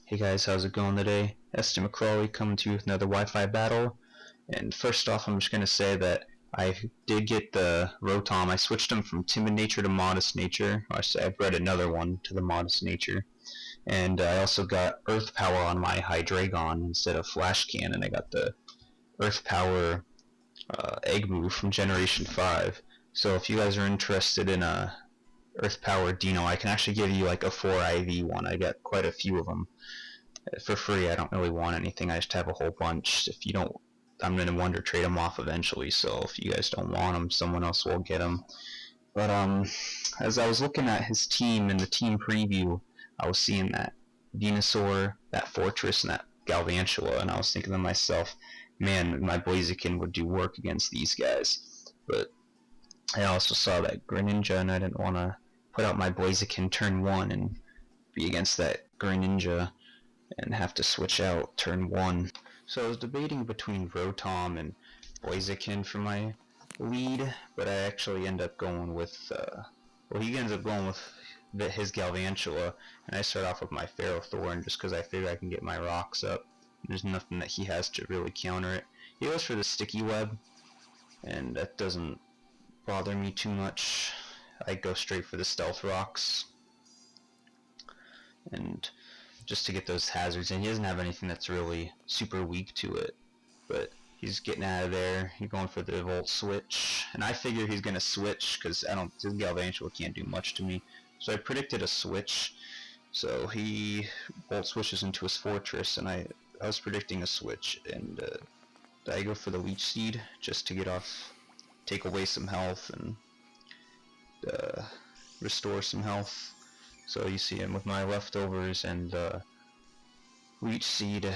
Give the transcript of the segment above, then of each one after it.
Hey guys, how's it going today? Estee McCrawly coming to you with another Wi-Fi battle. And first off, I'm just going to say that I did get the Rotom. I switched him from Timid Nature to Modest Nature. I bred another one to the Modest Nature. And I also got Earth Power on my Hydreigon instead of Flash Cannon. I got the Earth Power Egg Move from Generation 5. So if you guys are interested in a Earth Power Dino, I can actually give you like a 4 IV one. I got quite a few of them for free. I don't really want anything. I just have a whole bunch. If you don't, I'm gonna wonder trade them off eventually. So if you guys don't want them, someone else will get them. But as I was looking at his team in the team preview, I was seeing that Venusaur, that Fortress, and that Galvantula, and I was thinking to myself, man, my Blaziken would do work against these guys. But I also saw that Greninja, and I didn't want to put out my Blaziken turn 1 and be against that Greninja and have to switch out turn 1. So I was debating between Rotom and Blaziken for my lead, but I actually end up going with, well, he ends up going with his Galvantula, and I start off with my Ferrothorn just because I figure I can get my rocks up. There's nothing that he has to really counter it. He goes for the Sticky Web, and that doesn't bother me too much. I go straight for the Stealth Rocks, and just to get those hazards, and he doesn't have anything that's really super weak to it, but he's getting out of there. He's going for the Volt Switch, and I figure he's gonna switch because his Galvantula can't do much to me, so I predicted a switch. So he Volt Switches into his Fortress, and I was predicting a switch, and I go for the Leech Seed just to take away some health and restore some health. So you see him with my leftovers and Leech Seed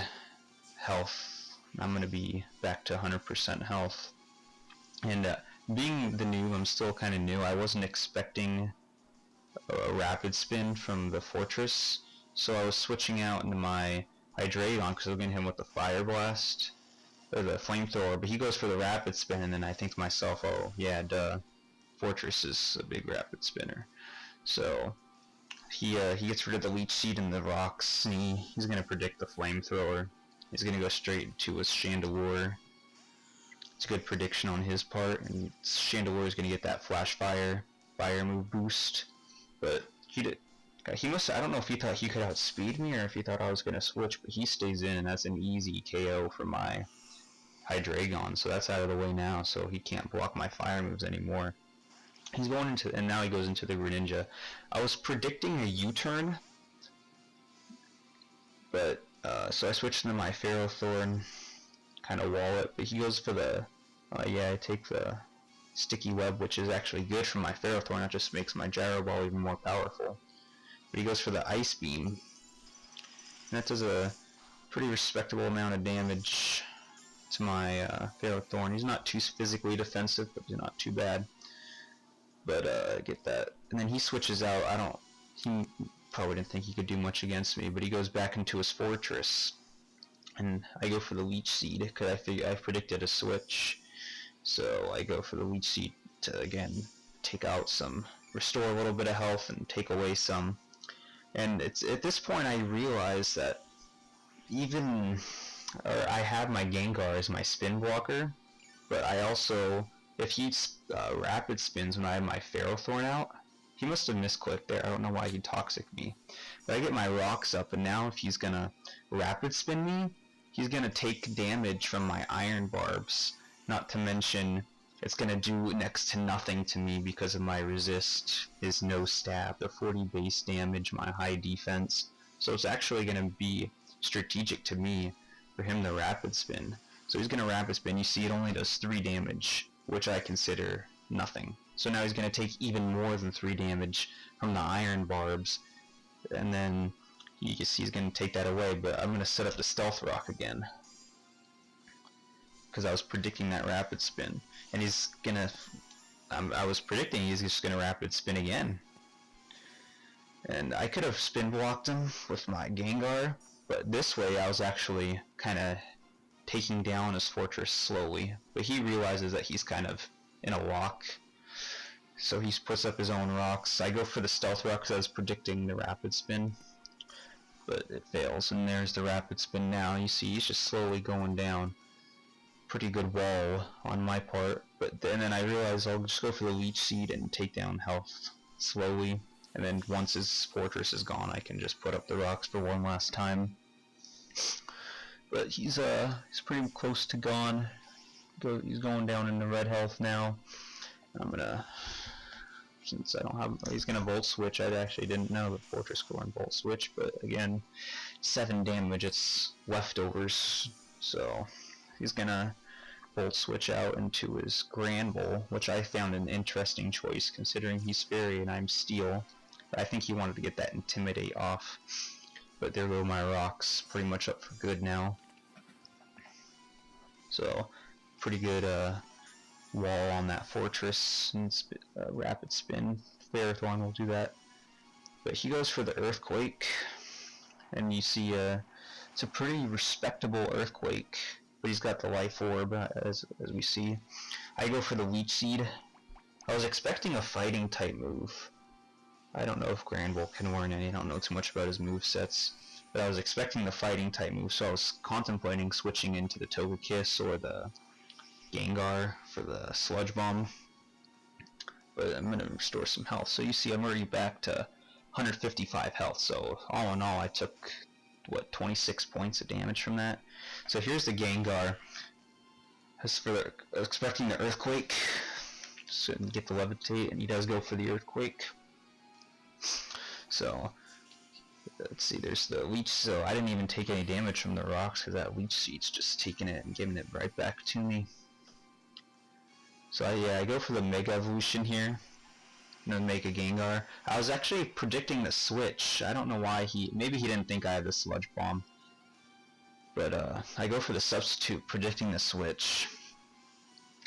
health. I'm going to be back to 100% health. And being the noob, I'm still kind of new. I wasn't expecting a Rapid Spin from the Fortress, so I was switching out into my Hydreigon because I was going to hit him with the Fire Blast, or the Flamethrower, but he goes for the Rapid Spin, and then I think to myself, oh yeah, duh, Fortress is a big Rapid Spinner. So he gets rid of the Leech Seed and the rocks, and he's going to predict the Flamethrower. He's going to go straight to his Chandelure. It's a good prediction on his part, and Chandelure is going to get that Flash Fire move boost. But he must, I don't know if he thought he could outspeed me or if he thought I was going to switch, but he stays in, and that's an easy KO for my Hydreigon, so that's out of the way now, so he can't block my fire moves anymore. He's going into, and now he goes into the Greninja. I was predicting a U-turn, but so I switched into my Ferrothorn, kind of wall it, but he goes for the, yeah, I take the Sticky Web, which is actually good for my Ferrothorn. That just makes my Gyro Ball even more powerful. But he goes for the Ice Beam, and that does a pretty respectable amount of damage to my Ferrothorn. He's not too physically defensive, but he's not too bad. But get that, and then he switches out. He probably didn't think he could do much against me, but he goes back into his Fortress, and I go for the Leech Seed because I predicted a switch. So I go for the Leech Seed to again take out some, restore a little bit of health, and take away some. And it's at this point I realize that I have my Gengar as my spin blocker, but I also, if he Rapid Spins when I have my Ferrothorn out, he must have misclicked there. I don't know why he Toxic me. But I get my rocks up, and now if he's gonna Rapid Spin me, he's gonna take damage from my Iron Barbs. Not to mention, it's gonna do next to nothing to me because of my resist, his no stab, the 40 base damage, my high defense. So it's actually gonna be strategic to me for him to Rapid Spin. So he's gonna Rapid Spin. You see, it only does 3 damage, which I consider nothing. So now he's gonna take even more than 3 damage from the Iron Barbs, and then you can see he's gonna take that away. But I'm gonna set up the Stealth Rock again because I was predicting that Rapid Spin, and he's gonna. I was predicting he's just gonna Rapid Spin again, and I could have spin blocked him with my Gengar, but this way I was actually kind of taking down his Fortress slowly. But he realizes that he's kind of in a lock, so he puts up his own rocks. I go for the Stealth Rock because I was predicting the Rapid Spin. but it fails. And there's the rapid spin now. You see he's just slowly going down. Pretty good wall on my part, but then I realized I'll just go for the leech seed and take down health slowly, and then once his fortress is gone I can just put up the rocks for one last time. But he's pretty close to gone. He's going down into red health now. I'm gonna, since I don't have, he's gonna volt switch. I actually didn't know the fortress core and volt switch, but again, 7 damage, it's leftovers, so he's gonna volt switch out into his Granbull, which I found an interesting choice considering he's fairy and I'm steel. But I think he wanted to get that intimidate off. But there go my rocks, pretty much up for good now. So pretty good wall on that fortress and rapid spin. Ferrothorn will do that. But he goes for the earthquake, and you see it's a pretty respectable earthquake. But he's got the life orb, as we see. I go for the leech seed. I was expecting a fighting type move. I don't know if Granbull can learn any. I don't know too much about his movesets. But I was expecting the fighting type move, so I was contemplating switching into the Togekiss or the Gengar for the Sludge Bomb. But I'm going to restore some health. So you see I'm already back to 155 health. So all in all I took, what, 26 points of damage from that. So here's the Gengar. As for expecting the earthquake, so get the levitate, and he does go for the earthquake. So let's see, there's the leech. So I didn't even take any damage from the rocks because that leech seed's just taking it and giving it right back to me. So yeah, I go for the Mega Evolution here. No Mega Gengar. I was actually predicting the switch. I don't know why maybe he didn't think I had the Sludge Bomb. But I go for the substitute, predicting the switch.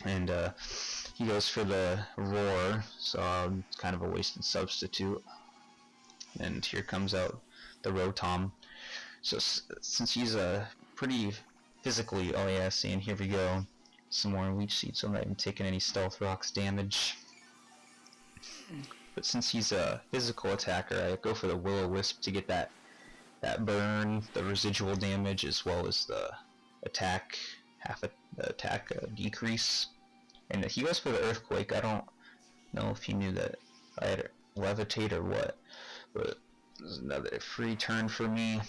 And he goes for the Roar, so it's kind of a wasted substitute. And here comes out the Rotom. So since he's pretty physically, oh yeah, see, and here we go. Some more leech seeds, so I'm not even taking any stealth rocks damage. But since he's a physical attacker, I go for the Will-O-Wisp to get that burn, the residual damage, as well as the attack, decrease. And he goes for the earthquake. I don't know if he knew that I had levitate or what, but this is another free turn for me.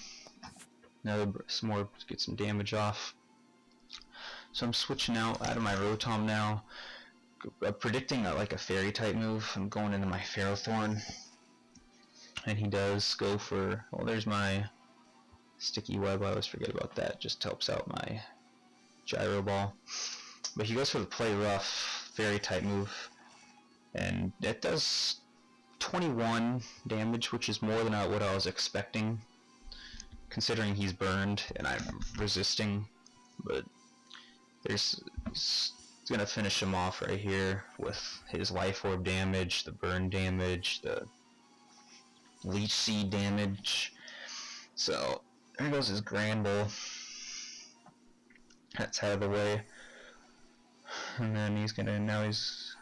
Some more, get some damage off. So I'm switching out of my Rotom now, predicting like a fairy type move. I'm going into my Ferrothorn, and he does go for, well, there's my sticky web. I always forget about that. Just helps out my gyro ball. But he goes for the play rough fairy type move, and that does 21 damage, which is more than what I was expecting, considering he's burned and I'm resisting. But he's gonna finish him off right here with his life orb damage, the burn damage, the leech seed damage. So there goes his Granbull. That's out of the way. And then he's gonna, let's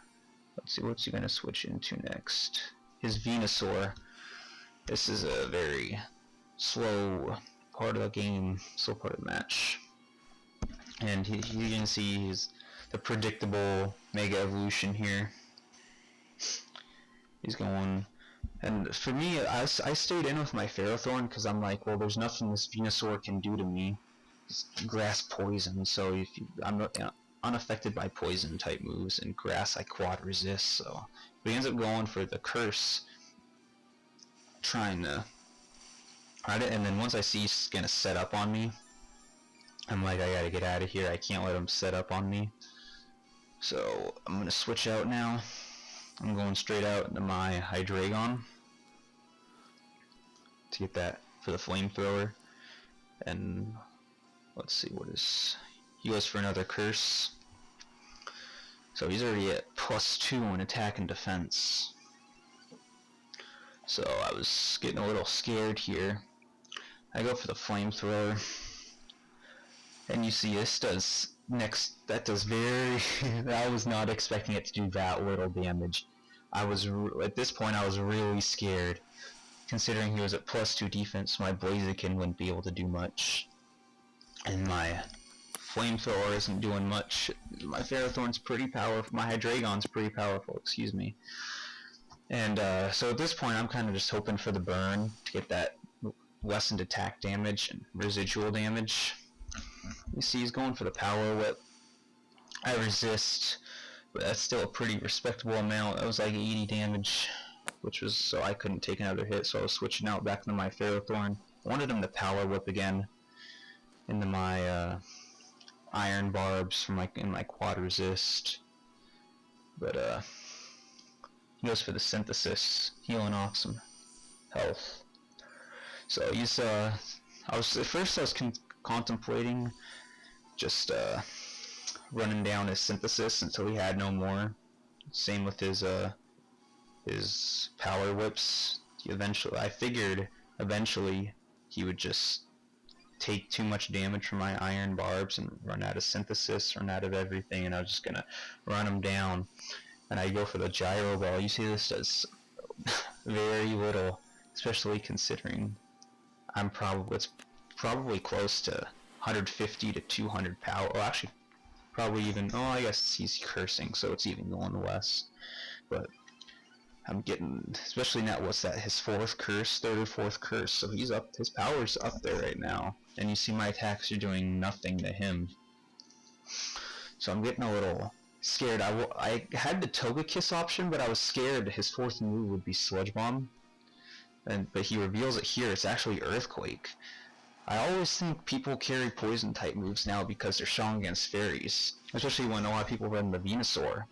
see, what's he gonna switch into next? His Venusaur. This is a very slow part of the game, slow part of the match. And you can see the predictable Mega Evolution here. He's going, and for me, I stayed in with my Ferrothorn because I'm like, well, there's nothing this Venusaur can do to me. It's grass poison, so I'm not unaffected by poison type moves, and grass I quad resist. So, but he ends up going for the curse, trying to hide it. And then once I see he's gonna set up on me, I'm like, I gotta get out of here. I can't let him set up on me. So I'm gonna switch out now. I'm going straight out into my Hydreigon to get that for the flamethrower. And let's see, he goes for another curse. So he's already at +2 in attack and defense. So I was getting a little scared here. I go for the flamethrower. And you see this does that does very I was not expecting it to do that little damage. At this point I was really scared. considering he was at +2 defense, my Blaziken wouldn't be able to do much. And my Flamethrower isn't doing much. My Ferrothorn's pretty powerful. My Hydreigon's pretty powerful, excuse me. And so at this point, I'm kind of just hoping for the burn to get that lessened attack damage and residual damage. You see, he's going for the Power Whip. I resist, but that's still a pretty respectable amount. That was like 80 damage, which was so I couldn't take another hit. So I was switching out back into my Ferrothorn. I wanted him to Power Whip again into my Iron Barbs from in my Quad Resist, but he goes for the Synthesis, healing off some health. So he's at first I was contemplating just running down his Synthesis until he had no more. Same with his Power Whips. I figured eventually he would just take too much damage from my Iron Barbs and run out of Synthesis, run out of everything, and I was just gonna run him down. And I go for the Gyro Ball. You see, this does very little, especially considering it's probably close to 150 to 200 power. Well, actually, probably even. Oh, I guess he's cursing, so it's even going less. But I'm getting, especially now, what's that, his third or fourth curse, so he's up, his power's up there right now, and you see my attacks are doing nothing to him. So I'm getting a little scared. I had the Togekiss option, but I was scared his fourth move would be Sludge Bomb, but he reveals it here, it's actually Earthquake. I always think people carry poison type moves now because they're strong against fairies, especially when a lot of people run the Venusaur.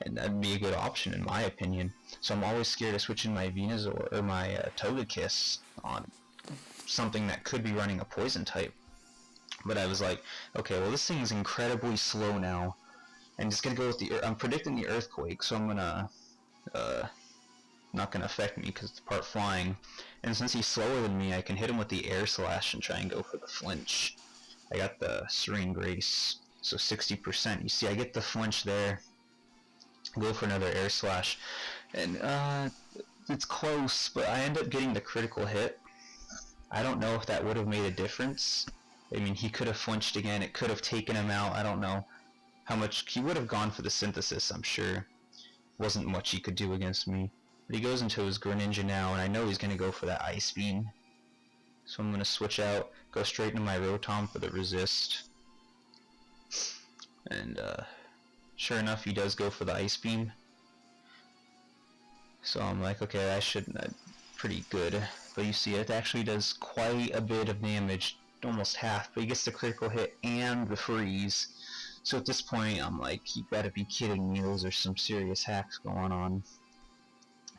And that'd be a good option in my opinion. So I'm always scared of switching my Venusaur or my Togekiss on something that could be running a poison type. But I was like, okay, well this thing is incredibly slow now. I'm just gonna go with I'm predicting the Earthquake, so I'm gonna not gonna affect me because it's part flying. And since he's slower than me, I can hit him with the Air Slash and try and go for the flinch. I got the Serene Grace, so 60%. You see, I get the flinch there. Go for another Air Slash, and it's close, but I end up getting the critical hit. I don't know if that would have made a difference. I mean, he could have flinched again, it could have taken him out. I don't know how much he would have gone for the Synthesis. I'm sure wasn't much he could do against me, but he goes into his Greninja now, and I know he's going to go for that Ice Beam, so I'm going to switch out, go straight into my Rotom for the Resist, and sure enough, he does go for the Ice Beam. So I'm like, okay, I should pretty good. But you see, it actually does quite a bit of damage, almost half. But he gets the critical hit and the freeze. So at this point, I'm like, you gotta be kidding me. Those are some serious hacks going on.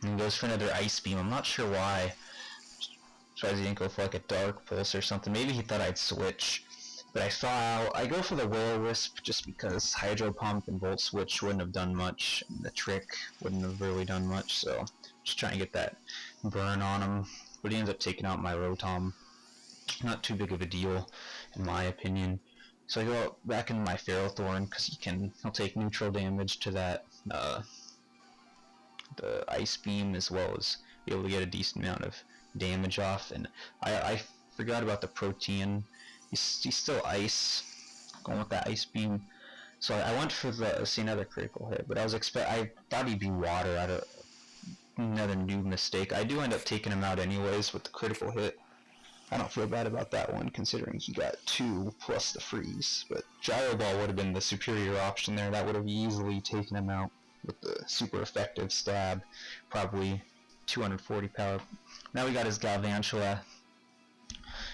And he goes for another Ice Beam. I'm not sure why. Tries to go for like a Dark Pulse or something. Maybe he thought I'd switch. But I go for the Will-O-Wisp just because Hydro Pump and Volt Switch wouldn't have done much, and the Trick wouldn't have really done much, so just trying to get that burn on him. But he ends up taking out my Rotom. Not too big of a deal, in my opinion. So I go back into my Ferrothorn because he'll take neutral damage to that the Ice Beam, as well as be able to get a decent amount of damage off. And I forgot about the Protean. He's still ice, going with that Ice Beam. So I went for another critical hit, but I thought he'd be water. Another new mistake. I do end up taking him out anyways with the critical hit. I don't feel bad about that one, considering he got 2 plus the freeze. But Gyro Ball would have been the superior option there. That would have easily taken him out with the super effective stab. Probably 240 power. Now we got his Galvantula.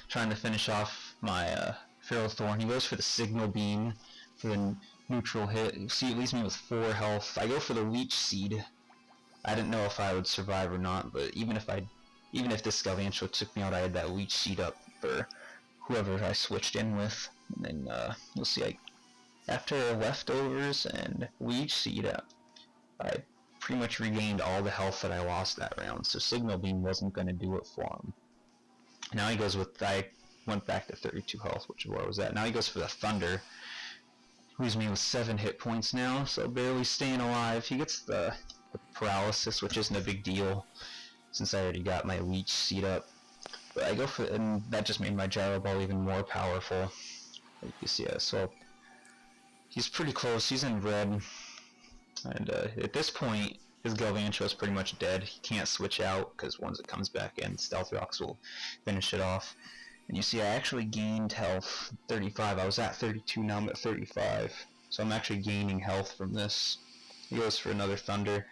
Trying to finish off my Ferrothorn. He goes for the Signal Beam for the neutral hit. You see, it leaves me with 4 health. I go for the Leech Seed. I didn't know if I would survive or not, but even if this Galvantula took me out, I had that Leech Seed up for whoever I switched in with. And then you'll see, after Leftovers and Leech Seed, I pretty much regained all the health that I lost that round. So Signal Beam wasn't going to do it for him. Now he goes with, I went back to 32 health, which is where I was at. Now he goes for the Thunder. Leaves me with 7 hit points now, so barely staying alive. He gets the paralysis, which isn't a big deal. since I already got my leech seed up. But I go for, and that just made my gyro ball even more powerful. Like you see, so he's pretty close. He's in red, and at this point, his Galvantula is pretty much dead. He can't switch out because once it comes back in, Stealth Rocks will finish it off. And you see, I actually gained health 35. I was at 32, now I'm at 35. So I'm actually gaining health from this. He goes for another Thunder,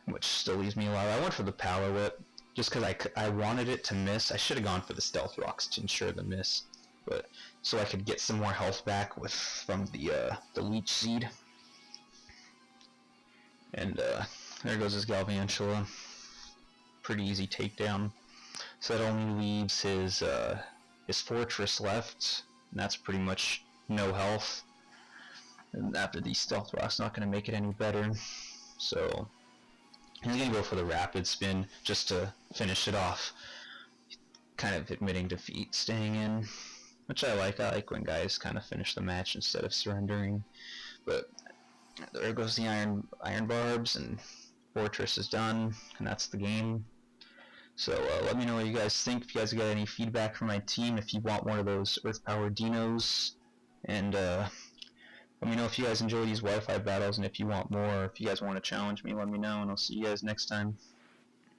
which still leaves me alive. I went for the Power Whip just because I wanted it to miss. I should have gone for the Stealth Rocks to ensure the miss, but so I could get some more health back from the Leech Seed. And there goes his Galvantula. Pretty easy takedown. So that only leaves his Fortress left, and that's pretty much no health. And after these Stealth Rocks, not going to make it any better. So he's going to go for the Rapid Spin just to finish it off. Kind of admitting defeat, staying in, which I like. I like when guys kind of finish the match instead of surrendering. But there goes the Iron Barbs, and Fortress is done, and that's the game. So let me know what you guys think. If you guys got any feedback from my team, if you want one of those Earth Power Dinos, and let me know if you guys enjoy these Wi-Fi battles, and if you want more, or if you guys want to challenge me, let me know, and I'll see you guys next time.